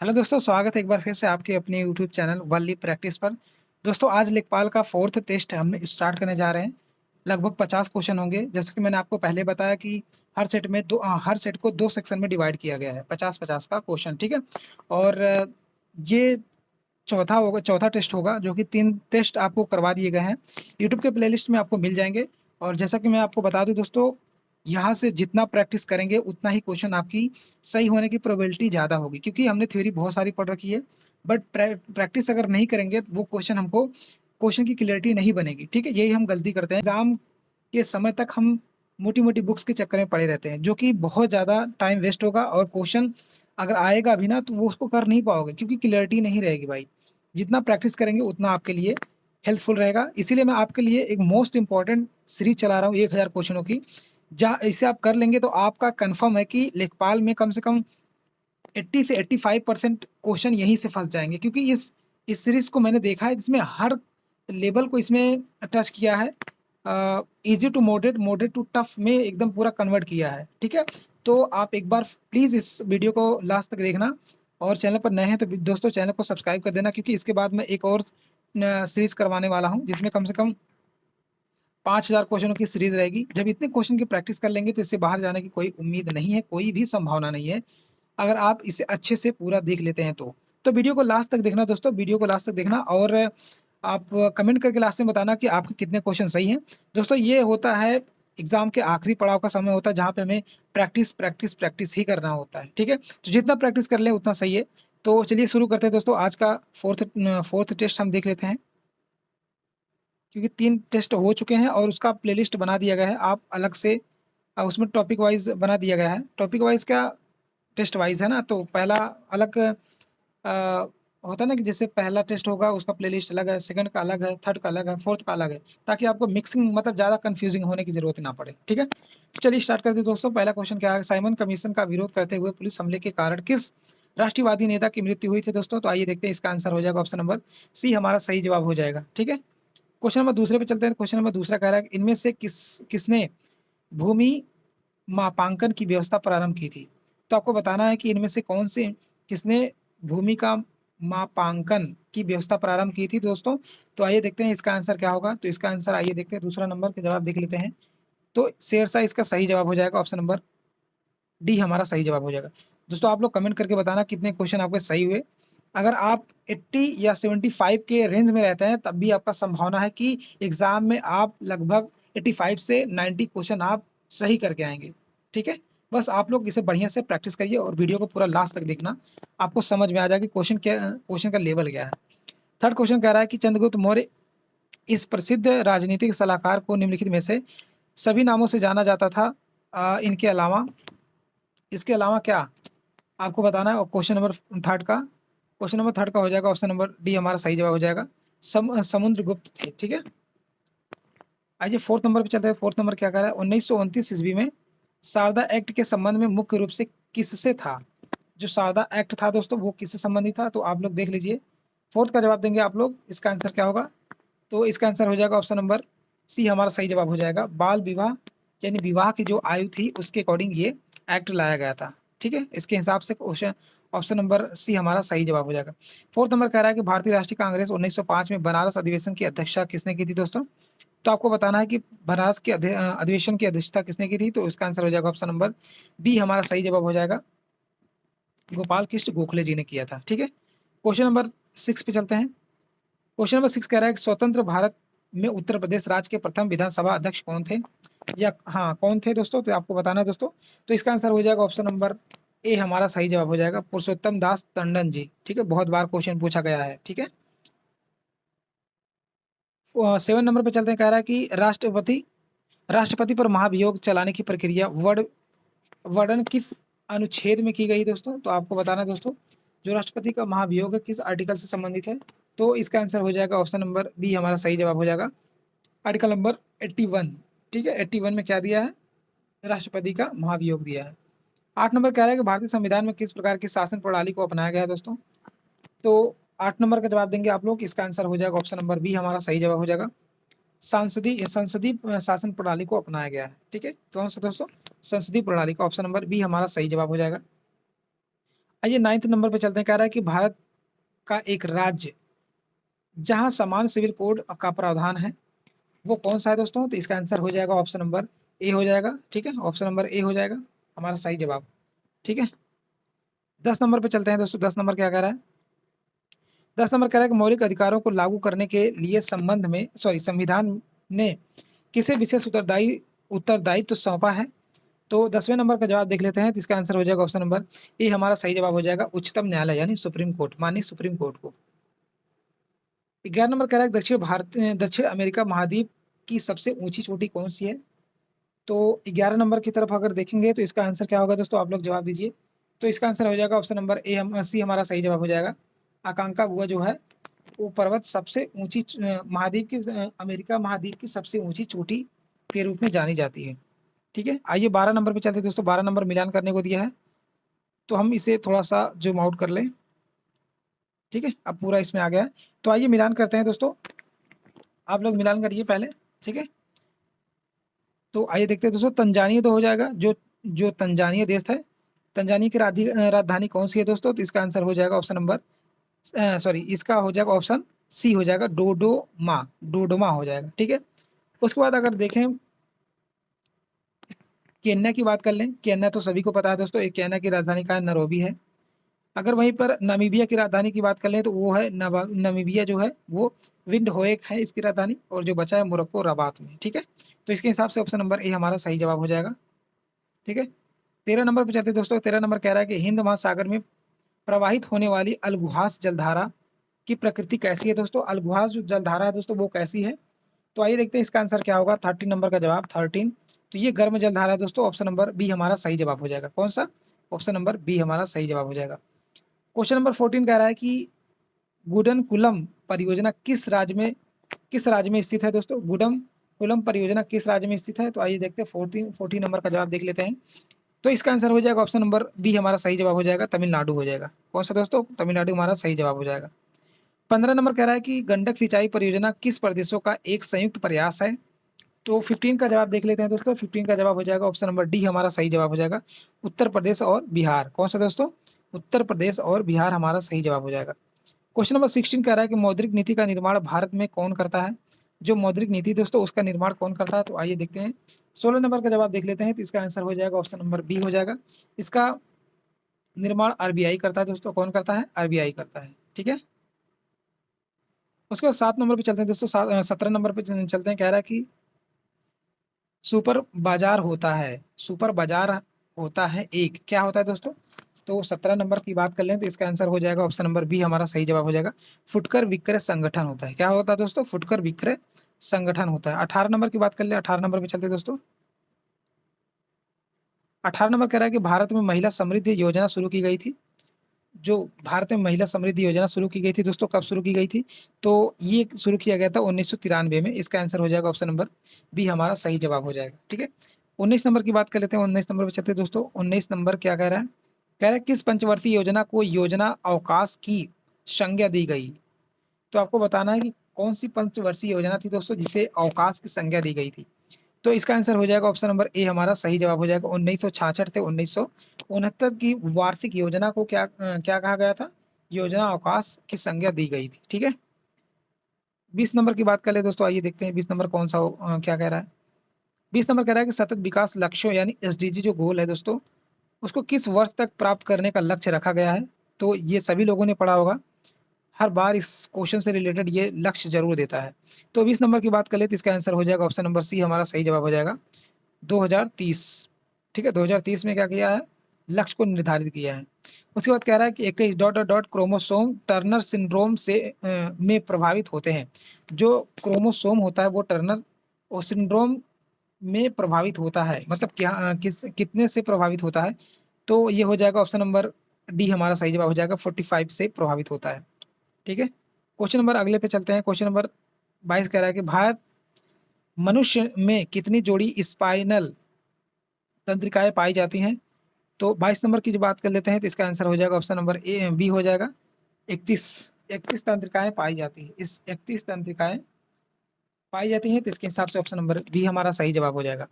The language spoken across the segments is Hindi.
हेलो दोस्तों, स्वागत है एक बार फिर से आपके अपने यूट्यूब चैनल वनली प्रैक्टिस पर। दोस्तों, आज लेखपाल का फोर्थ टेस्ट हम स्टार्ट करने जा रहे हैं। लगभग 50 क्वेश्चन होंगे। जैसे कि मैंने आपको पहले बताया कि हर सेट को दो सेक्शन में डिवाइड किया गया है, 50-50 का क्वेश्चन, ठीक है। और ये चौथा टेस्ट होगा, जो कि 3 टेस्ट आपको करवा दिए गए हैं। यूट्यूब के प्लेलिस्ट में आपको मिल जाएँगे। और जैसा कि मैं आपको बता दूँ दोस्तों, यहाँ से जितना प्रैक्टिस करेंगे उतना ही क्वेश्चन आपकी सही होने की प्रोबेबिलिटी ज़्यादा होगी, क्योंकि हमने थ्योरी बहुत सारी पढ़ रखी है। बट प्रैक्टिस अगर नहीं करेंगे तो वो क्वेश्चन की क्लैरिटी नहीं बनेगी, ठीक है। यही हम गलती करते हैं। एग्ज़ाम के समय तक हम मोटी-मोटी बुक्स के चक्कर में पड़े रहते हैं, जो कि बहुत ज़्यादा टाइम वेस्ट होगा। और क्वेश्चन अगर आएगा भी ना, तो वो उसको कर नहीं पाओगे, क्योंकि क्लैरिटी नहीं रहेगी भाई। जितना प्रैक्टिस करेंगे उतना आपके लिए हेल्पफुल रहेगा। इसीलिए मैं आपके लिए एक मोस्ट इम्पोर्टेंट सीरीज़ चला रहा हूँ 1000 क्वेश्चनों की। जहाँ इसे आप कर लेंगे तो आपका कन्फर्म है कि लेखपाल में कम से कम 80 से 85% क्वेश्चन यहीं से फँस जाएँगे, क्योंकि इस सीरीज़ को मैंने देखा है, जिसमें हर लेवल को इसमें टच किया है। Easy to moderate, moderate to tough में एकदम पूरा कन्वर्ट किया है, ठीक है? तो आप एक बार प्लीज़ इस वीडियो को लास्ट तक देखना। और चैनल पर नए हैं तो दोस्तों चैनल को सब्सक्राइब कर देना, क्योंकि इसके बाद मैं एक और सीरीज़ करवाने वाला हूँ, जिसमें कम से कम 5000 क्वेश्चनों की सीरीज़ रहेगी। जब इतने क्वेश्चन की प्रैक्टिस कर लेंगे तो इससे बाहर जाने की कोई उम्मीद नहीं है, कोई भी संभावना नहीं है, अगर आप इसे अच्छे से पूरा देख लेते हैं तो। तो वीडियो को लास्ट तक देखना दोस्तों, वीडियो को लास्ट तक देखना। और आप कमेंट करके लास्ट में बताना कि आपके कितने क्वेश्चन सही हैं। दोस्तों, ये होता है एग्ज़ाम के आखिरी पड़ाव का समय होता है, जहाँ पे हमें प्रैक्टिस, प्रैक्टिस, प्रैक्टिस ही करना होता है, ठीक है? तो जितना प्रैक्टिस कर लें उतना सही है। तो चलिए शुरू करते हैं दोस्तों। आज का फोर्थ टेस्ट हम देख लेते हैं। क्योंकि 3 टेस्ट हो चुके हैं और उसका प्लेलिस्ट बना दिया गया है। आप अलग से उसमें टॉपिक वाइज़ बना दिया गया है। टॉपिक वाइज़ क्या, टेस्ट वाइज़ है ना। तो पहला अलग होता है ना, कि जैसे पहला टेस्ट होगा उसका प्लेलिस्ट अलग है, सेकंड का अलग है, थर्ड का अलग है, फोर्थ का अलग है, ताकि आपको मिक्सिंग मतलब ज़्यादा कन्फ्यूज़िंग होने की ज़रूरत ना पड़े, ठीक है? तो चलिए स्टार्ट करते हैं दोस्तों। पहला क्वेश्चन क्या है, साइमन कमीशन का विरोध करते हुए पुलिस हमले के कारण किस राष्ट्रवादी नेता की मृत्यु हुई थी दोस्तों? तो आइए देखते हैं, इसका आंसर हो जाएगा ऑप्शन नंबर सी हमारा सही जवाब हो जाएगा, ठीक है? क्वेश्चन नंबर दूसरे पे चलते हैं। क्वेश्चन नंबर दूसरा कह रहा है कि इनमें से किसने भूमि मापांकन की व्यवस्था प्रारंभ की थी? तो आपको बताना है कि इनमें से कौन से किसने भूमि का मापांकन की व्यवस्था प्रारंभ की थी दोस्तों। तो आइए देखते हैं इसका आंसर क्या होगा। तो इसका आंसर आइए देखते हैं, दूसरा नंबर का जवाब देख लेते हैं। तो शेरशाह इसका सही जवाब हो जाएगा, ऑप्शन नंबर डी हमारा सही जवाब हो जाएगा। दोस्तों, आप लोग कमेंट करके बताना कितने क्वेश्चन आपके सही हुए। अगर आप 80 या 75 के रेंज में रहते हैं, तब भी आपका संभावना है कि एग्ज़ाम में आप लगभग 85 से 90 क्वेश्चन आप सही करके आएँगे, ठीक है? बस आप लोग इसे बढ़िया से प्रैक्टिस करिए और वीडियो को पूरा लास्ट तक देखना। आपको समझ में आ जाएगा कि क्वेश्चन का लेवल क्या है। थर्ड क्वेश्चन कह रहा है कि चंद्रगुप्त मौर्य इस प्रसिद्ध राजनीतिक सलाहकार को निम्नलिखित में से सभी नामों से जाना जाता था। इनके अलावा इसके अलावा क्या आपको बताना है। और क्वेश्चन नंबर थर्ड का हो जाएगा ऑप्शन नंबर डी हमारा सही जवाब हो जाएगा। समुद्रगुप्त थे, ठीक है। आइए फोर्थ नंबर पे चलते हैं। फोर्थ नंबर क्या कह रहा है, 1929 ईस्वी में शारदा एक्ट के संबंध में मुख्य रूप से किससे था? जो शारदा एक्ट था दोस्तों, वो किससे संबंधित था? तो आप लोग देख लीजिए। फोर्थ का जवाब देंगे आप लोग, इसका आंसर क्या होगा? तो इसका आंसर हो जाएगा ऑप्शन नंबर सी हमारा सही जवाब हो जाएगा। बाल विवाह यानी विवाह की जो आयु थी उसके अकॉर्डिंग ये एक्ट लाया गया था, ठीक है। इसके हिसाब से क्वेश्चन ऑप्शन नंबर सी हमारा सही जवाब हो जाएगा। फोर्थ नंबर कह रहा है कि भारतीय राष्ट्रीय कांग्रेस 1905 में बनारस अधिवेशन की अध्यक्षता किसने की थी दोस्तों? तो आपको बताना है कि बनारस के अधिवेशन की अध्यक्षता किसने की थी? तो इसका आंसर हो जाएगा ऑप्शन नंबर बी हमारा सही जवाब हो जाएगा। गोपाल कृष्ण गोखले जी ने किया था, ठीक है। क्वेश्चन नंबर 6 पे चलते हैं। क्वेश्चन नंबर 6 कह रहा है कि स्वतंत्र भारत में उत्तर प्रदेश राज्य के प्रथम विधानसभा अध्यक्ष कौन थे? या हाँ, कौन थे दोस्तों? तो आपको बताना है दोस्तों। तो इसका आंसर हो जाएगा ऑप्शन नंबर ए हमारा सही जवाब हो जाएगा, पुरुषोत्तम दास टंडन जी, ठीक है। बहुत बार क्वेश्चन पूछा गया है, ठीक है। 7 नंबर पे चलते हैं। कह रहा है कि राष्ट्रपति पर महाभियोग चलाने की प्रक्रिया वर्णन किस अनुच्छेद में की गई दोस्तों? तो आपको बताना है दोस्तों, जो राष्ट्रपति का महाभियोग है किस आर्टिकल से संबंधित है? तो इसका आंसर हो जाएगा ऑप्शन नंबर बी हमारा सही जवाब हो जाएगा, आर्टिकल नंबर 81, ठीक है। 81 में क्या दिया है? राष्ट्रपति का महाभियोग दिया है। 8 नंबर कह रहा है कि भारतीय संविधान में किस प्रकार की शासन प्रणाली को अपनाया गया है दोस्तों? तो 8 नंबर का जवाब देंगे आप लोग, इसका आंसर हो जाएगा ऑप्शन नंबर बी हमारा सही जवाब हो जाएगा। सांसदीय संसदीय शासन प्रणाली को अपनाया गया है, ठीक है। कौन सा दोस्तों? संसदीय प्रणाली का, ऑप्शन नंबर बी हमारा सही जवाब हो जाएगा। आइए 9th नंबर पे चलते हैं, कह रहा है कि भारत का एक राज्य जहाँ समान सिविल कोड का प्रावधान है, वो कौन-सा है दोस्तों? तो इसका आंसर हो जाएगा ऑप्शन नंबर ए हो जाएगा, ठीक है? ऑप्शन नंबर ए हो जाएगा हमारा सही जवाब, ठीक है? 10 नंबर पे चलते हैं दोस्तों, 10 नंबर क्या कह रहा है? 10 नंबर कह रहा है कि मौलिक अधिकारों को लागू करने के लिए संविधान ने किसे विशेष उत्तरदायित्व सौंपा है? तो 10वें नंबर का जवाब देख लेते हैं, तो इसका आंसर हो जाएगा ऑप्शन नंबर ए हमारा सही जवाब हो जाएगा उच्चतम न्यायालय यानी सुप्रीम कोर्ट, माननीय सुप्रीम कोर्ट को। 11 नंबर कह रहा है दक्षिण अमेरिका महाद्वीप की सबसे ऊँची चोटी कौन-सी है? तो 11 नंबर की तरफ अगर देखेंगे तो इसका आंसर क्या होगा दोस्तों, आप लोग जवाब दीजिए। तो इसका आंसर हो जाएगा ऑप्शन नंबर सी हमारा सही जवाब हो जाएगा। अकांकागुआ जो है वो पर्वत सबसे ऊँची अमेरिका महाद्वीप की सबसे ऊँची चोटी के रूप में जानी जाती है। ठीक है? आइए 12 नंबर पे चलते हैं दोस्तों, 12 नंबर मिलान करने को दिया है, तो हम इसे थोड़ा-सा ज़ूम आउट कर लें। ठीक है? अब पूरा इसमें आ गया है। तो आइए मिलान करते हैं दोस्तों, आप लोग मिलान करिए पहले, ठीक है? तो आइए देखते हैं दोस्तों, तंजानिया तो हो जाएगा, जो जो तंजानिया देश है, तंजानिया की राजधानी कौन-सी है दोस्तों? तो इसका आंसर हो जाएगा ऑप्शन नंबर इसका हो जाएगा ऑप्शन सी हो जाएगा डोडोमा, डोडोमा हो जाएगा, ठीक है? उसके बाद अगर देखें केन्या की बात कर लें, केन्या तो सभी को पता है दोस्तों, एक केन्या की राजधानी का नैरोबी है। अगर वहीं पर नामीबिया की राजधानी की बात कर लें तो वो है नामीबिया जो है वो विंडहोएक है इसकी राजधानी, और जो बचा है मोरक्को रबात में, ठीक है? तो इसके हिसाब से ऑप्शन नंबर ए हमारा सही जवाब हो जाएगा, ठीक है? 13 नंबर पे चलते हैं दोस्तों, 13 नंबर कह रहा है कि हिंद महासागर में प्रवाहित होने वाली अलगुहास जलधारा की प्रकृति कैसी है दोस्तों? अलगुहास जो जलधारा है दोस्तों वो कैसी है? तो आइए देखते हैं इसका आंसर क्या होगा, 13 नंबर का जवाब 13, तो ये गर्म जलधारा है दोस्तों, ऑप्शन नंबर बी हमारा सही जवाब हो जाएगा। कौन-सा? ऑप्शन नंबर बी हमारा सही जवाब हो जाएगा। क्वेश्चन नंबर 14 कह रहा है कि गुडनकुलम परियोजना किस राज्य में स्थित है दोस्तों? गुडनकुलम परियोजना किस राज्य में स्थित है? तो आइए देखते हैं 14 नंबर का जवाब देख लेते हैं। तो इसका आंसर हो जाएगा ऑप्शन नंबर बी हमारा सही जवाब हो जाएगा, तमिलनाडु हो जाएगा। कौन-सा दोस्तों? तमिलनाडु हमारा सही जवाब हो जाएगा। 15 नंबर कह रहा है कि गंडक सिंचाई परियोजना किस प्रदेशों का एक संयुक्त प्रयास है? तो 15 का जवाब देख लेते हैं दोस्तों, 15 का जवाब हो जाएगा ऑप्शन नंबर डी हमारा सही जवाब हो जाएगा, उत्तर प्रदेश और बिहार। कौन-सा दोस्तों? उत्तर प्रदेश और बिहार हमारा सही जवाब हो जाएगा। क्वेश्चन नंबर 16 कह रहा है कि मौद्रिक नीति का निर्माण भारत में कौन करता है? जो मौद्रिक नीति दोस्तों उसका निर्माण कौन करता है? तो आइए देखते हैं। 16 नंबर का जवाब देख लेते हैं, तो इसका आंसर हो जाएगा ऑप्शन नंबर बी हो जाएगा। इसका निर्माण आरबीआई करता है दोस्तों, कौन करता है? आरबीआई करता है, ठीक है? उसके बाद 7 नंबर पे चलते हैं दोस्तों, 17 नंबर पे चलते हैं, कह रहा है कि सुपर बाजार होता है, सुपर बाजार होता है एक, क्या होता है दोस्तों? तो 17 नंबर की बात कर लें तो इसका आंसर हो जाएगा ऑप्शन नंबर बी हमारा सही जवाब हो जाएगा, फुटकर विक्रय संगठन होता है। क्या होता है दोस्तों? फुटकर विक्रय संगठन होता है। 18 नंबर की बात कर लें, 18 नंबर पे चलते हैं दोस्तों। 18 नंबर कह रहा है कि भारत में महिला समृद्धि योजना शुरू की गई थी। जो भारत में महिला समृद्धि योजना शुरू की गई थी दोस्तों, कब शुरू की गई थी? तो ये शुरू किया गया था 1993 में। इसका आंसर हो जाएगा ऑप्शन नंबर बी हमारा सही जवाब हो जाएगा, ठीक है? 19 नंबर की बात कर लेते हैं, 19 नंबर पे चलते हैं दोस्तों। 19 नंबर क्या कह रहा है? कह रहा है किस पंचवर्षीय योजना को योजना अवकाश की संज्ञा दी गई? तो आपको बताना है कि कौन सी पंचवर्षीय योजना थी दोस्तों जिसे अवकाश की संज्ञा दी गई थी। तो इसका आंसर हो जाएगा ऑप्शन नंबर ए हमारा सही जवाब हो जाएगा, 1966 से 1969 की वार्षिक योजना को क्या कहा गया था? योजना अवकाश की संज्ञा दी गई थी, ठीक है? 20 नंबर की बात कर ले दोस्तों, आइए देखते हैं 20 नंबर कौन सा क्या कह रहा है? 20 नंबर कह रहा है कि सतत विकास लक्ष्यों यानी एसडीजी जो गोल है दोस्तों, उसको किस वर्ष तक प्राप्त करने का लक्ष्य रखा गया है? तो ये सभी लोगों ने पढ़ा होगा, हर बार इस क्वेश्चन से रिलेटेड ये लक्ष्य जरूर देता है। तो 20 नंबर की बात कर ले तो इसका आंसर हो जाएगा ऑप्शन नंबर सी हमारा सही जवाब हो जाएगा, 2030, ठीक है? 2030 में क्या किया है? लक्ष्य को निर्धारित किया है। उसके बाद कह रहा है कि 21 dot dot dot chromosome Turner syndrome में प्रभावित होते हैं। जो क्रोमोसोम होता है वो टर्नर और सिंड्रोम में प्रभावित होता है, मतलब क्या कितने से प्रभावित होता है? तो ये हो जाएगा ऑप्शन नंबर डी हमारा सही जवाब हो जाएगा, 45 से प्रभावित होता है, ठीक है? क्वेश्चन नंबर अगले पे चलते हैं। क्वेश्चन नंबर 22 कह रहा है कि भारत मनुष्य में कितनी जोड़ी स्पाइनल तंत्रिकाएँ पाई जाती हैं? तो 22 नंबर की जो बात कर लेते हैं तो इसका आंसर हो जाएगा ऑप्शन नंबर बी हो जाएगा, 31, 31 तंत्रिकाएँ पाई जाती हैं। इस 31 तंत्रिकाएँ पाई जाती हैं, तो इसके हिसाब से ऑप्शन नंबर बी हमारा सही जवाब हो जाएगा।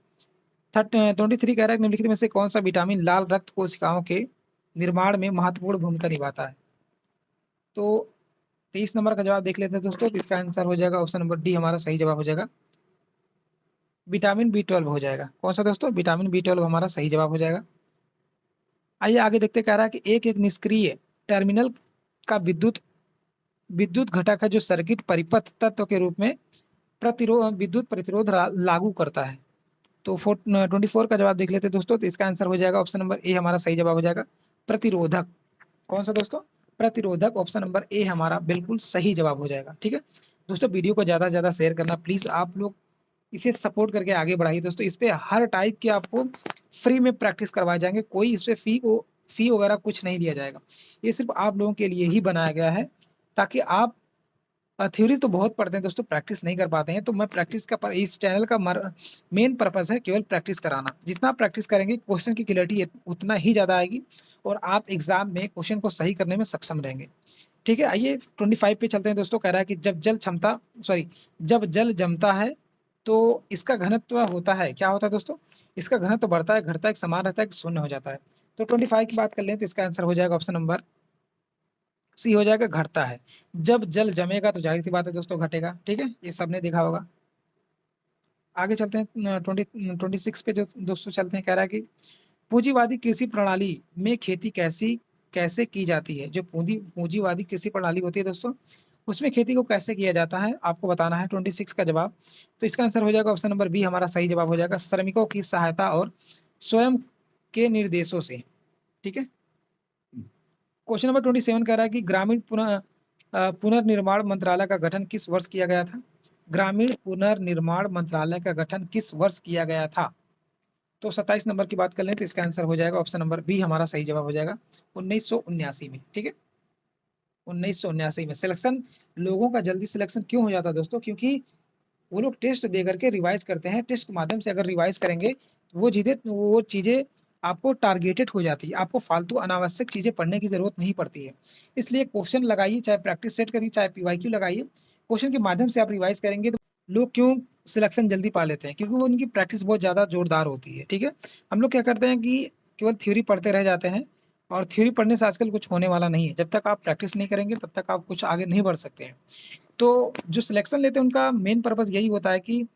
23 कह रहा है निम्नलिखित में से कौन-सा विटामिन लाल रक्त कोशिकाओं के निर्माण में महत्वपूर्ण भूमिका निभाता है। तो 23 नंबर का जवाब देख लेते हैं दोस्तों, तो इसका आंसर हो जाएगा ऑप्शन नंबर डी हमारा सही जवाब हो जाएगा, विटामिन बी 12 हो जाएगा। कौन सा दोस्तों? विटामिन बी 12 हमारा सही जवाब हो जाएगा। आइए आगे देखते, कह रहा है कि एक निष्क्रिय टर्मिनल का विद्युत विद्युत घटक है जो सर्किट परिपथ तत्व के रूप में विद्युत प्रतिरोध लागू करता है। तो 24 का जवाब देख लेते हैं दोस्तों, तो इसका आंसर हो जाएगा ऑप्शन नंबर ए हमारा सही जवाब हो जाएगा, प्रतिरोधक। कौन सा दोस्तों? प्रतिरोधक। ऑप्शन नंबर ए हमारा बिल्कुल सही जवाब हो जाएगा। ठीक है दोस्तों, वीडियो को ज़्यादा से ज़्यादा शेयर करना प्लीज़, आप लोग इसे सपोर्ट करके आगे बढ़ाइए दोस्तों। इस पे हर टाइप के आपको फ्री में प्रैक्टिस करवाए जाएंगे, कोई इस पर फी वगैरह कुछ नहीं लिया जाएगा। ये सिर्फ आप लोगों के लिए ही बनाया गया है, ताकि आप थ्योरी तो बहुत पढ़ते हैं दोस्तों, प्रैक्टिस नहीं कर पाते हैं। तो मैं प्रैक्टिस का इस चैनल का मेन पर्पस है केवल प्रैक्टिस कराना। जितना प्रैक्टिस करेंगे क्वेश्चन की क्लैरिटी उतना ही ज़्यादा आएगी और आप एग्जाम में क्वेश्चन को सही करने में सक्षम रहेंगे। ठीक है, आइए 25 पे चलते हैं दोस्तों। कह रहा है कि जब जल जमता है तो इसका घनत्व होता है, क्या होता है दोस्तों? इसका घनत्व बढ़ता है, घटता है, समान रहता है कि शून्य हो जाता है? तो 25 की बात कर लें तो इसका आंसर हो जाएगा ऑप्शन नंबर सी हो जाएगा, घटता है। जब जल जमेगा तो जाहिर सी बात है दोस्तों घटेगा। ठीक है, ये सबने देखा होगा। आगे चलते हैं 26 पे जो दोस्तों चलते हैं। कह रहा है कि पूंजीवादी कृषि प्रणाली में खेती कैसी कैसे की जाती है? जो पूंजीवादी कृषि प्रणाली होती है दोस्तों, उसमें खेती को कैसे किया जाता है आपको बताना है। 26 का जवाब, तो इसका आंसर हो जाएगा ऑप्शन नंबर बी हमारा सही जवाब हो जाएगा, श्रमिकों की सहायता और स्वयं के निर्देशों से। ठीक है, क्वेश्चन नंबर 27 कह रहा है कि ग्रामीण पुनर्निर्माण मंत्रालय का गठन किस वर्ष किया गया था? ग्रामीण पुनर्निर्माण मंत्रालय का गठन किस वर्ष किया गया था? तो 27 नंबर की बात कर लें तो इसका आंसर हो जाएगा ऑप्शन नंबर बी हमारा सही जवाब हो जाएगा, 1979 में। ठीक है, 1979 में। सिलेक्शन लोगों का जल्दी सिलेक्शन क्यों हो जाता है दोस्तों? क्योंकि वो लोग टेस्ट दे करके रिवाइज करते हैं। टेस्ट के माध्यम से अगर रिवाइज करेंगे तो वो चीज़ें आपको टारगेटेड हो जाती है, आपको फालतू अनावश्यक चीज़ें पढ़ने की ज़रूरत नहीं पड़ती है। इसलिए क्वेश्चन लगाइए, चाहे प्रैक्टिस सेट करिए, चाहे पीवाईक्यू लगाइए, क्वेश्चन के माध्यम से आप रिवाइज करेंगे तो लोग क्यों सिलेक्शन जल्दी पा लेते हैं? क्योंकि वो उनकी प्रैक्टिस बहुत ज़्यादा जोरदार होती है। ठीक है, हम लोग क्या करते हैं कि केवल थ्योरी पढ़ते रह जाते हैं, और थ्योरी पढ़ने से आजकल कुछ होने वाला नहीं है। जब तक आप प्रैक्टिस नहीं करेंगे तब तक आप कुछ आगे नहीं बढ़ सकते हैं। तो जो सिलेक्शन लेते हैं उनका मेन पर्पस यही होता है कि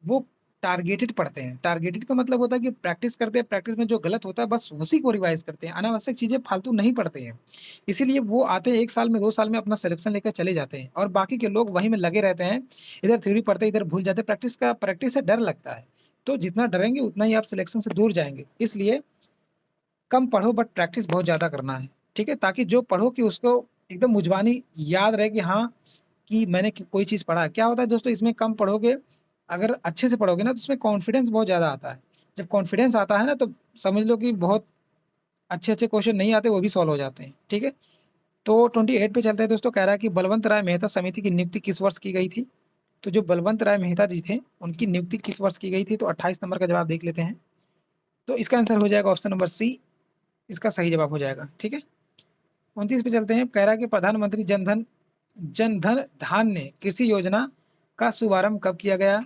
वो टारगेटेड पढ़ते हैं। टारगेटेड का मतलब होता है कि प्रैक्टिस करते हैं, प्रैक्टिस में जो गलत होता है बस उसी को रिवाइज करते हैं, अनावश्यक चीज़ें फालतू नहीं पढ़ते हैं। इसीलिए वो आते हैं 1 साल में 2 साल में अपना सिलेक्शन लेकर चले जाते हैं, और बाकी के लोग वहीं में लगे रहते हैं, इधर थ्योरी पढ़ते हैं इधर भूल जाते हैं। प्रैक्टिस से डर लगता है, तो जितना डरेंगे उतना ही आप सिलेक्शन से दूर जाएंगे। इसलिए कम पढ़ो बट प्रैक्टिस बहुत ज़्यादा करना है। ठीक है, ताकि जो पढ़ो कि उसको एकदम मुजबानी याद रहे कि हाँ, कि मैंने कोई चीज़ पढ़ा है। क्या होता है दोस्तों, इसमें कम पढ़ोगे, अगर अच्छे से पढ़ोगे ना तो उसमें कॉन्फिडेंस बहुत ज़्यादा आता है। जब कॉन्फिडेंस आता है ना तो समझ लो कि बहुत अच्छे-अच्छे क्वेश्चन नहीं आते, वो भी सॉल्व हो जाते हैं। ठीक है, तो 28 पे चलते हैं दोस्तों। कह रहा है कि बलवंत राय मेहता समिति की नियुक्ति किस वर्ष की गई थी? तो जो बलवंत राय मेहता जी थे, उनकी नियुक्ति किस वर्ष की गई थी? तो 28 नंबर का जवाब देख लेते हैं। तो इसका आंसर हो जाएगा ऑप्शन नंबर सी, इसका सही जवाब हो जाएगा। ठीक है, 29 पे चलते हैं। कह रहा है कि प्रधानमंत्री जनधन धान्य कृषि योजना का शुभारंभ कब किया गया?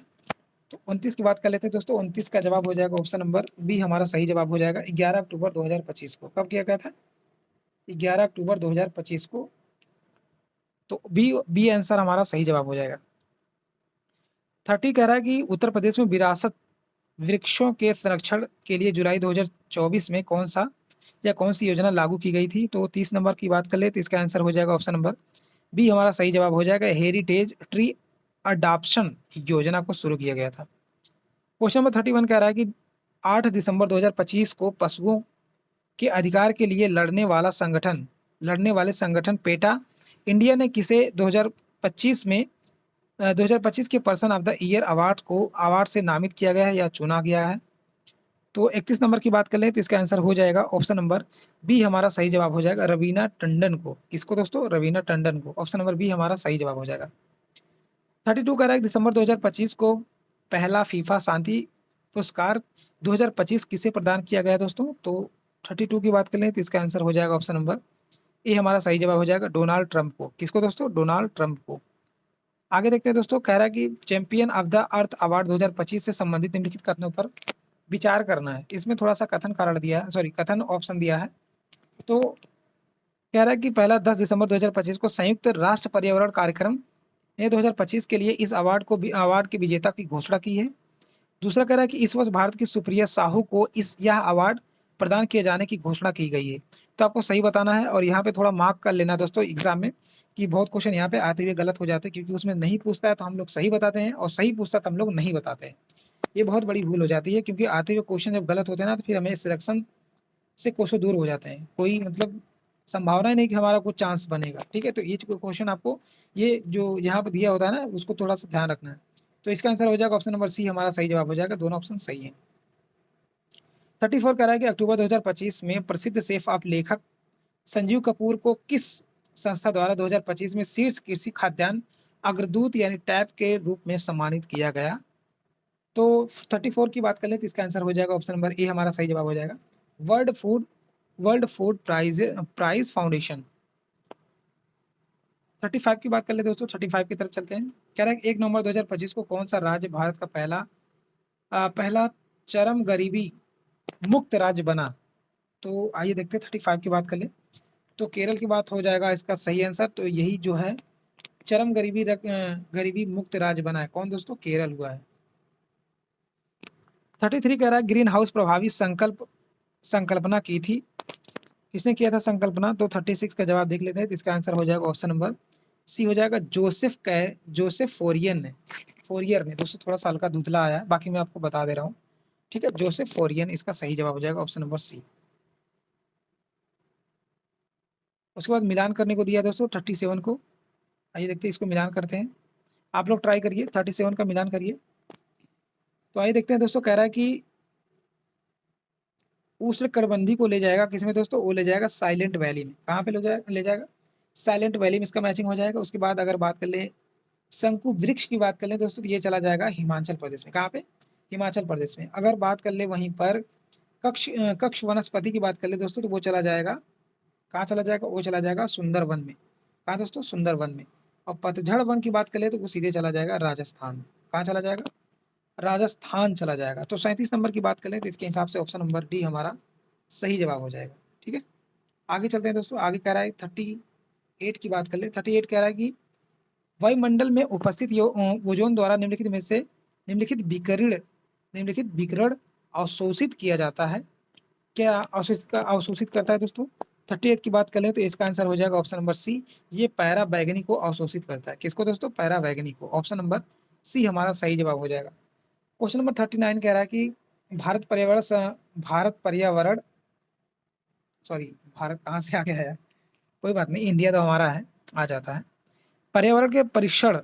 तो 29 की बात कर लेते हैं दोस्तों। 29 का जवाब हो जाएगा ऑप्शन नंबर बी हमारा सही जवाब हो जाएगा, 11 अक्टूबर 2025 को। कब किया गया था? 11 अक्टूबर 2025 को। तो बी आंसर हमारा सही जवाब हो जाएगा। 30 कह रहा है कि उत्तर प्रदेश में विरासत वृक्षों के संरक्षण के लिए जुलाई 2024 में कौन सी योजना लागू की गई थी? तो 30 नंबर की बात कर ले तो इसका आंसर हो जाएगा ऑप्शन नंबर बी हमारा सही जवाब हो जाएगा, हेरिटेज ट्री अडॉप्शन योजना को शुरू किया गया था। क्वेश्चन नंबर 31 कह रहा है कि 8 दिसंबर 2025 को पशुओं के अधिकार के लिए लड़ने वाले संगठन पेटा इंडिया ने किसे 2025 के person of the year award से नामित किया गया है या चुना गया है? तो 31 नंबर की बात कर लें तो इसका आंसर हो जाएगा ऑप्शन नंबर बी हमारा सही जवाब हो जाएगा, रवीना टंडन को। किसको दोस्तों? रवीना टंडन को। ऑप्शन नंबर बी हमारा सही जवाब हो जाएगा। 32 कह रहा है दिसंबर 2025 को पहला फीफा शांति पुरस्कार 2025 किसे प्रदान किया गया दोस्तों? तो 32 की बात कर लें तो इसका आंसर हो जाएगा ऑप्शन नंबर ए हमारा सही जवाब हो जाएगा, डोनाल्ड ट्रंप को। किसको दोस्तों? डोनाल्ड ट्रंप को। आगे देखते हैं दोस्तों। कह रहा है कि champion of the earth award 2025 से संबंधित निम्नलिखित कथनों पर विचार करना है। इसमें थोड़ा सा कथन कारण दिया है, सॉरी कथन ऑप्शन दिया है। तो कह रहा है कि पहला 10 दिसंबर 2025 को संयुक्त राष्ट्र पर्यावरण कार्यक्रम ने 2025 के लिए इस अवार्ड के विजेता की घोषणा की है। दूसरा कह रहा है कि इस वर्ष भारत की सुप्रिया साहू को यह अवार्ड प्रदान किए जाने की घोषणा की गई है। तो आपको सही बताना है और यहाँ पे थोड़ा मार्क कर लेना दोस्तों एग्जाम में कि बहुत क्वेश्चन यहाँ पे आते हुए गलत हो जाते हैं, क्योंकि उसमें नहीं पूछता है तो हम लोग सही बताते हैं और सही पूछता है तो हम लोग नहीं बताते हैं। ये बहुत बड़ी भूल हो जाती है, क्योंकि आते हुए क्वेश्चन जब गलत होते हैं ना तो फिर हमें सिलेक्शन से क्वेश्चन दूर हो जाते हैं, कोई मतलब संभावना ही नहीं कि हमारा कुछ चांस बनेगा। ठीक है, तो ये क्वेश्चन आपको ये जो यहाँ पे दिया होता है ना उसको थोड़ा सा ध्यान रखना है। तो इसका आंसर हो जाएगा ऑप्शन नंबर सी हमारा सही जवाब हो जाएगा, दोनों ऑप्शन सही है। 34 कह रहा है कि अक्टूबर 2025 में प्रसिद्ध शेफ ऑफ लेखक संजीव कपूर को किस संस्था द्वारा 2025 में शीर्ष कृषि खाद्यान्न अग्रदूत यानी टैब के रूप में सम्मानित किया गया। तो 34 की बात कर ले तो इसका आंसर हो जाएगा ऑप्शन नंबर ए हमारा सही जवाब हो जाएगा, world food world food prize foundation. 35 की बात कर ले दोस्तों, 35 की तरफ चलते हैं। कह रहा है 1 नवंबर 2025 को कौन सा राज्य भारत का पहला चरम गरीबी मुक्त राज्य बना। तो आइए देखते हैं 35 की बात कर ले तो केरल की बात हो जाएगा इसका सही आंसर। तो यही जो है चरम गरीबी मुक्त राज्य बना है कौन दोस्तों, केरल हुआ है। 33 कह रहा है ग्रीन हाउस प्रभावी संकल्पना की थी, किसने किया था संकल्पना। तो 36 का जवाब देख लेते हैं, तो इसका आंसर हो जाएगा ऑप्शन नंबर सी हो जाएगा, जोसेफ फोरियन ने। फोरियर ने दोस्तों थोड़ा सा हल्का धुंधला आया, बाकी मैं आपको बता दे रहा हूँ। ठीक है, जोसेफ फोरियन इसका सही जवाब हो जाएगा ऑप्शन नंबर सी। उसके बाद मिलान करने को दिया दोस्तों 37 को, आइए देखते हैं इसको मिलान करते हैं। आप लोग ट्राई करिए 37 का मिलान करिए। तो आइए देखते हैं दोस्तों, कह रहा है कि उष्णकटिबंधीय को ले जाएगा किसमें दोस्तों, वो ले जाएगा साइलेंट वैली में। कहाँ पे ले जाएगा साइलेंट वैली में, इसका मैचिंग हो जाएगा। उसके बाद अगर बात कर ले शंकु वृक्ष की बात कर ले दोस्तों, तो ये चला जाएगा हिमाचल प्रदेश में। कहाँ पे, हिमाचल प्रदेश में। अगर बात कर ले वहीं पर कक्ष वनस्पति की बात कर ले दोस्तों, तो वो चला जाएगा, कहाँ चला जाएगा, वो चला जाएगा सुंदरवन में। कहाँ दोस्तों, सुंदरवन में। और पतझड़ वन की बात कर ले तो वो सीधे चला जाएगा राजस्थान में। कहाँ चला जाएगा, राजस्थान चला जाएगा। तो 37 नंबर की बात करें तो इसके हिसाब से ऑप्शन नंबर डी हमारा सही जवाब हो जाएगा। ठीक है, आगे चलते हैं दोस्तों। आगे कह रहा है 38 की बात कर ले। 38 कह रहा है कि वायुमंडल में उपस्थित ओजोन द्वारा निम्नलिखित विकिरण अवशोषित किया जाता है। क्या अवशोषित करता है दोस्तों। 38 की बात करें तो इसका आंसर हो जाएगा ऑप्शन नंबर सी, ये पैरा बैगनी को अवशोषित करता है। किसको दोस्तों, पैरा बैगनी को। ऑप्शन नंबर सी हमारा सही जवाब हो जाएगा। क्वेश्चन नंबर 39 कह रहा है कि भारत पर्यावरण सॉरी भारत कहाँ से आ गया है, कोई बात नहीं, इंडिया तो हमारा है, आ जाता है। पर्यावरण के परीक्षण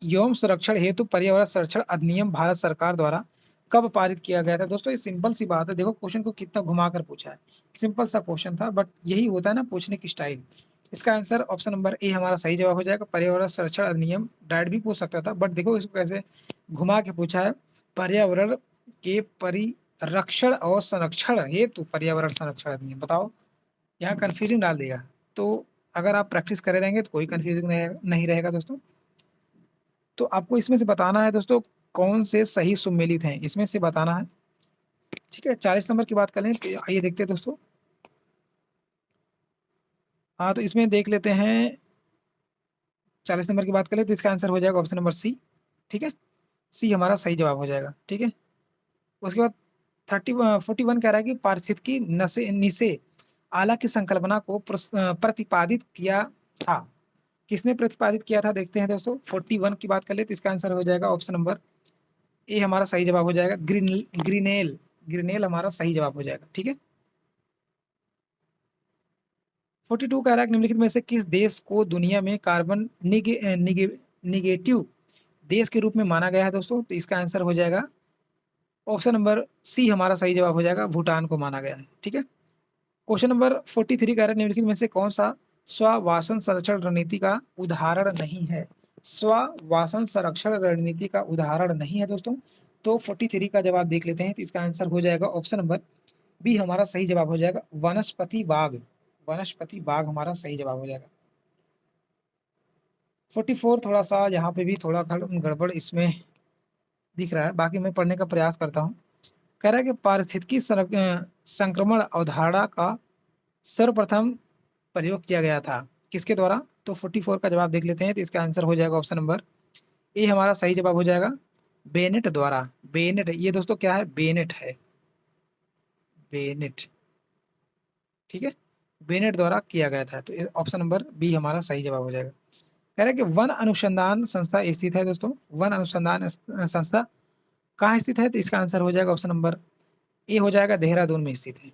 एवं संरक्षण हेतु पर्यावरण संरक्षण अधिनियम भारत सरकार द्वारा कब पारित किया गया था। दोस्तों ये सिंपल सी बात है, देखो क्वेश्चन को कितना घुमा कर पूछा है। सिंपल सा क्वेश्चन था, बट यही होता है ना पूछने की स्टाइल। इसका आंसर ऑप्शन नंबर ए हमारा सही जवाब हो जाएगा, पर्यावरण संरक्षण अधिनियम। डायरेक्ट भी पूछ सकता था, बट देखो इसको कैसे घुमा के पूछा है, पर्यावरण के परिरक्षण और संरक्षण हेतु पर्यावरण संरक्षण अधिनियम। बताओ, यहाँ कंफ्यूजन डाल देगा। तो अगर आप प्रैक्टिस करे रहेंगे तो कोई कंफ्यूजन नहीं रहेगा दोस्तों। तो आपको इसमें से बताना है दोस्तों कौन से सही सुमेलित हैं, इसमें से बताना है। ठीक है, 40 नंबर की बात करें तो आइए देखते हैं दोस्तों। हाँ, तो इसमें देख लेते हैं 40 नंबर की बात करें तो इसका आंसर हो जाएगा ऑप्शन नंबर सी। ठीक है, सी हमारा सही जवाब हो जाएगा। ठीक है, उसके बाद 41 कह रहा है कि पारिस्थितिकी नशे निशे आला की संकल्पना को प्रतिपादित किया था। किसने प्रतिपादित किया था, देखते हैं दोस्तों। 41 की बात कर ले तो इसका आंसर हो जाएगा ऑप्शन नंबर ए हमारा सही जवाब हो जाएगा, ग्रीनेल ग्रीनेल हमारा सही जवाब हो जाएगा। ठीक है, 42 कह रहा है कि निम्नलिखित में से किस देश को दुनिया में कार्बन निगेटिव देश के रूप में माना गया है दोस्तों। तो इसका आंसर हो जाएगा ऑप्शन नंबर सी हमारा सही जवाब हो जाएगा, भूटान को माना गया है। ठीक है, क्वेश्चन नंबर 43 कह रहा है निम्नलिखित में से कौन सा स्ववासन संरक्षण रणनीति का उदाहरण नहीं है। स्ववासन संरक्षण रणनीति का उदाहरण नहीं है दोस्तों। तो 43 का जवाब देख लेते हैं, तो इसका आंसर हो जाएगा ऑप्शन नंबर बी हमारा सही जवाब हो जाएगा, वनस्पति बाग। वनस्पति बाग हमारा सही जवाब हो जाएगा। 44 थोड़ा सा यहाँ पे भी थोड़ा गड़बड़ इसमें दिख रहा है, बाकी मैं पढ़ने का प्रयास करता हूँ। कह रहा है कि पारिस्थितिकी संक्रमण अवधारणा का सर्वप्रथम प्रयोग किया गया था? किसके द्वारा? तो 44 का जवाब देख लेते हैं, तो इसका आंसर हो जाएगा ऑप्शन नंबर ए हमारा सही जवाब हो जाएगा, बेनेट द्वारा। बेनेट, ये दोस्तों क्या है? बेनेट है, बेनेट, ठीक है? बेनेट द्वारा किया गया था, तो ऑप्शन नंबर बी हमारा सही जवाब हो जाएगा। कह रहा है कि वन अनुसंधान संस्था स्थित है दोस्तों, वन अनुसंधान संस्था कहाँ स्थित है? तो इसका आंसर हो जाएगा ऑप्शन नंबर ए हो जाएगा, देहरादून में स्थित है।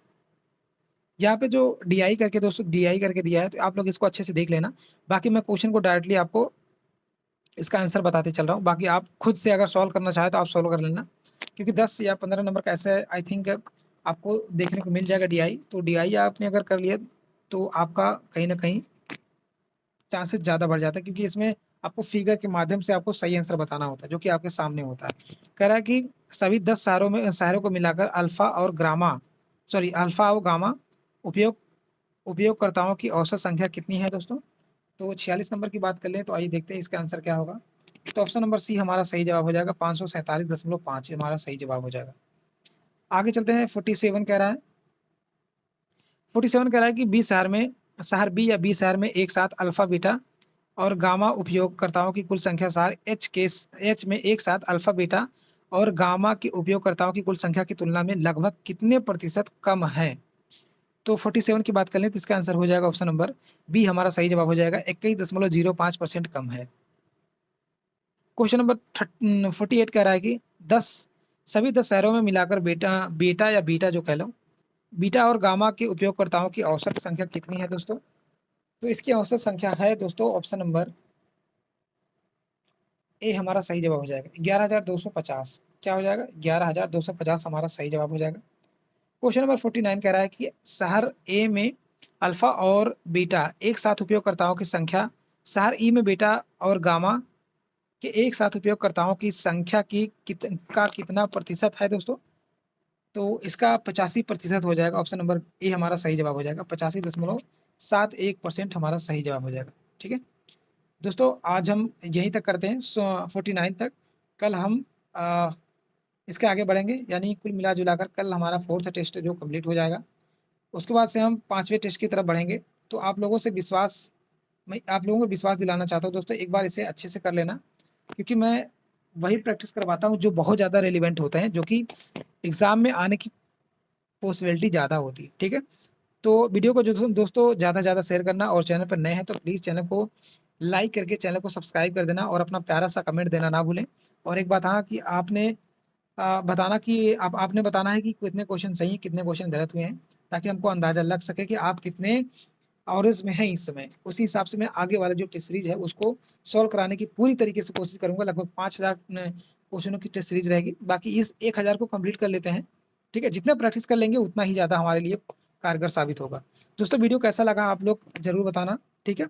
यहाँ पे जो डीआई करके दोस्तों, डीआई करके दिया है, तो आप लोग इसको अच्छे से देख लेना। बाकी मैं क्वेश्चन को डायरेक्टली आपको इसका आंसर बताते चल रहा हूँ, बाकी आप खुद से अगर सॉल्व करना चाहे तो आप सॉल्व कर लेना, क्योंकि 10 या 15 नंबर का ऐसा आई थिंक आपको देखने को मिल जाएगा डीआई। तो डीआई आपने अगर कर लिया तो आपका कहीं ना कहीं चांसेस ज़्यादा बढ़ जाता है, क्योंकि इसमें आपको फिगर के माध्यम से आपको सही आंसर बताना होता है, जो कि आपके सामने होता है। कह रहा है कि सभी 10 शहरों को मिलाकर अल्फा और गामा उपयोग उपयोगकर्ताओं की औसत संख्या कितनी है दोस्तों? तो 46 नंबर की बात कर लें, तो आइए देखते हैं इसका आंसर क्या होगा। तो ऑप्शन नंबर सी हमारा सही जवाब हो जाएगा, 547.5 हमारा सही जवाब हो जाएगा। आगे चलते हैं, 47 कह रहा है, 47 कह रहा है कि शहर बी या बी शहर में एक साथ अल्फा बीटा और गामा उपयोगकर्ताओं की कुल संख्या शहर एच में एक साथ अल्फा बीटा और गामा के उपयोगकर्ताओं की कुल संख्या की तुलना में लगभग कितने प्रतिशत कम है? तो 47 की बात कर लें, तो इसका आंसर हो जाएगा ऑप्शन नंबर बी हमारा सही जवाब हो जाएगा, 21.05% कम है। क्वेश्चन नंबर 48 कह रहा है कि 10 सभी 10 शहरों में मिलाकर बेटा या बीटा जो कह लो, बीटा और गामा के उपयोगकर्ताओं की औसत संख्या कितनी है दोस्तों? तो इसकी औसत संख्या है दोस्तों ऑप्शन नंबर ए हमारा सही जवाब हो जाएगा, 11,250। क्या हो जाएगा? 11,250 हमारा सही जवाब हो जाएगा। क्वेश्चन नंबर 49 कह रहा है कि शहर ए में अल्फा और बीटा एक साथ उपयोगकर्ताओं की संख्या शहर ई में बीटा और गामा के एक साथ उपयोगकर्ताओं की संख्या का कितना प्रतिशत है दोस्तों? तो इसका 85% हो जाएगा, ऑप्शन नंबर ए हमारा सही जवाब हो जाएगा, 85.71% हमारा सही जवाब हो जाएगा। ठीक है दोस्तों, आज हम यहीं तक करते हैं, 49 तक। कल हम इसके आगे बढ़ेंगे, यानी कुल मिला जुलाकर कल हमारा 4th टेस्ट जो कंप्लीट हो जाएगा, उसके बाद से हम 5वें टेस्ट की तरफ बढ़ेंगे। तो मैं आप लोगों को विश्वास दिलाना चाहता हूँ दोस्तों, एक बार इसे अच्छे से कर लेना, क्योंकि मैं वही प्रैक्टिस करवाता हूँ जो बहुत ज़्यादा रेलिवेंट होते हैं, जो कि एग्ज़ाम में आने की पॉसिबिलिटी ज़्यादा होती है। ठीक है, तो वीडियो को जो दोस्तों ज़्यादा से ज़्यादा शेयर करना, और चैनल पर नए हैं तो प्लीज़ चैनल को लाइक करके चैनल को सब्सक्राइब कर देना, और अपना प्यारा सा कमेंट देना ना भूलें। और एक बात हाँ, कि आपने बताना है कि कितने क्वेश्चन सही हैं, कितने क्वेश्चन गलत हुए हैं, ताकि हमको अंदाज़ा लग सके कि आप कितने एवरेज में हैं इस समय। उसी हिसाब से मैं आगे वाला जो टेस्ट सीरीज़ है उसको सॉल्व कराने की पूरी तरीके से कोशिश करूँगा। लगभग 5000 क्वेश्चनों की टेस्ट सीरीज़ रहेगी। बाकी इस 1000 को कंप्लीट कर लेते हैं। ठीक है? जितना प्रैक्टिस कर लेंगे उतना ही ज़्यादा हमारे लिए कारगर साबित होगा। दोस्तों, वीडियो कैसा लगा आप लोग ज़रूर बताना। ठीक है?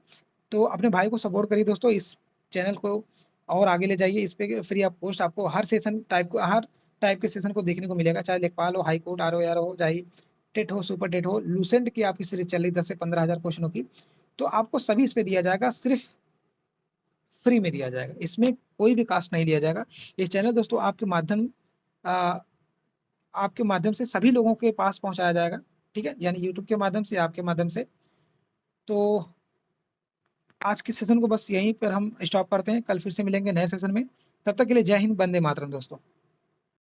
तो अपने भाई को सपोर्ट करिए दोस्तों, इस चैनल को और आगे ले जाइए। इस पे फ्री ऑफ कॉस्ट आपको हर टाइप के सेशन को देखने को मिलेगा, चाहे लेखपाल हो, हाई कोर्ट, आरओ हो, चाहे टेट हो, सुपर टेट हो, लूसेंट की आपकी सीरीज चल रही 10 से 15,000 क्वेश्चनों की, तो आपको सभी इस पे दिया जाएगा, सिर्फ फ्री में दिया जाएगा। इसमें कोई भी कास्ट नहीं लिया जाएगा। ये चैनल दोस्तों अ, आपके माध्यम से सभी लोगों के पास पहुँचाया जाएगा। ठीक है? यानी यूट्यूब के माध्यम से, आपके माध्यम से। तो आज के सेशन को बस यहीं पर हम स्टॉप करते हैं। कल फिर से मिलेंगे नए सेशन में। तब तक के लिए जय हिंद, वंदे मातरम दोस्तों।